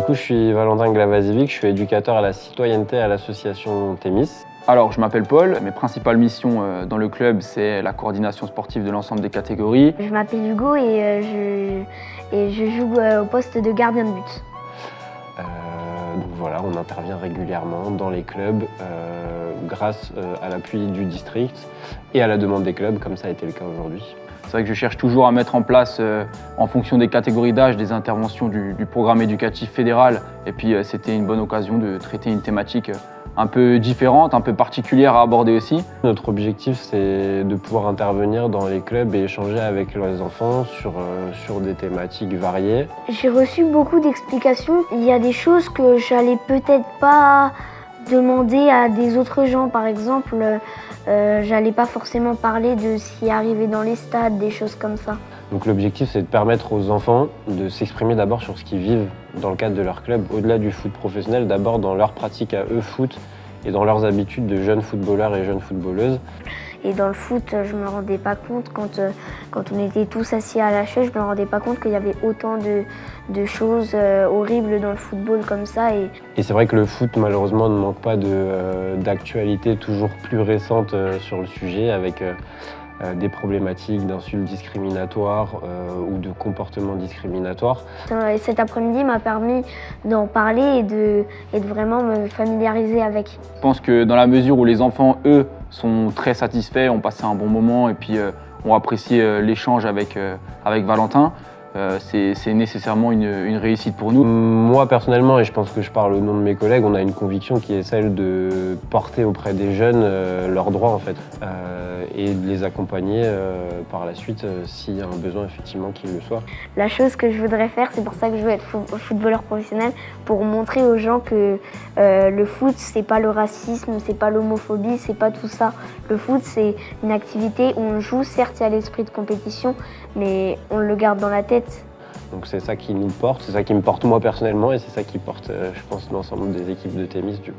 coup, je suis Valentin Glavazevic, je suis éducateur à la citoyenneté à l'association Thémis. Alors, je m'appelle Paul, mes principales missions dans le club, c'est la coordination sportive de l'ensemble des catégories. Je m'appelle Hugo et je joue au poste de gardien de but. Donc voilà, on intervient régulièrement dans les clubs grâce à l'appui du district et à la demande des clubs, comme ça a été le cas aujourd'hui. C'est vrai que je cherche toujours à mettre en place, en fonction des catégories d'âge, des interventions du programme éducatif fédéral. Et puis c'était une bonne occasion de traiter une thématique un peu différente, un peu particulière à aborder aussi. Notre objectif, c'est de pouvoir intervenir dans les clubs et échanger avec les enfants sur des thématiques variées. J'ai reçu beaucoup d'explications. Il y a des choses que j'allais peut-être pas demander à des autres gens. Par exemple, j'allais pas forcément parler de ce qui arrivait dans les stades, des choses comme ça. Donc l'objectif, c'est de permettre aux enfants de s'exprimer d'abord sur ce qu'ils vivent dans le cadre de leur club, au-delà du foot professionnel, d'abord dans leur pratique à eux foot et dans leurs habitudes de jeunes footballeurs et jeunes footballeuses. Et dans le foot, je me rendais pas compte, quand on était tous assis à la chaise, je me rendais pas compte qu'il y avait autant de choses horribles dans le football comme ça. Et c'est vrai que le foot, malheureusement, ne manque pas d'actualité toujours plus récente sur le sujet, avec des problématiques d'insultes discriminatoires ou de comportements discriminatoires. Cet après-midi m'a permis d'en parler et de vraiment me familiariser avec. Je pense que dans la mesure où les enfants, eux, sont très satisfaits, ont passé un bon moment et puis ont apprécié l'échange avec Valentin, c'est nécessairement une réussite pour nous. Moi personnellement, et je pense que je parle au nom de mes collègues, on a une conviction qui est celle de porter auprès des jeunes leurs droits en fait, et de les accompagner par la suite s'il y a un besoin effectivement qu'il le soit. La chose que je voudrais faire, c'est pour ça que je veux être footballeur professionnel, pour montrer aux gens que le foot, c'est pas le racisme, c'est pas l'homophobie, c'est pas tout ça. Le foot, c'est une activité où on joue, certes il y a l'esprit de compétition, mais on le garde dans la tête. Donc c'est ça qui nous porte, c'est ça qui me porte moi personnellement et c'est ça qui porte, je pense, l'ensemble des équipes de Thémis du coup.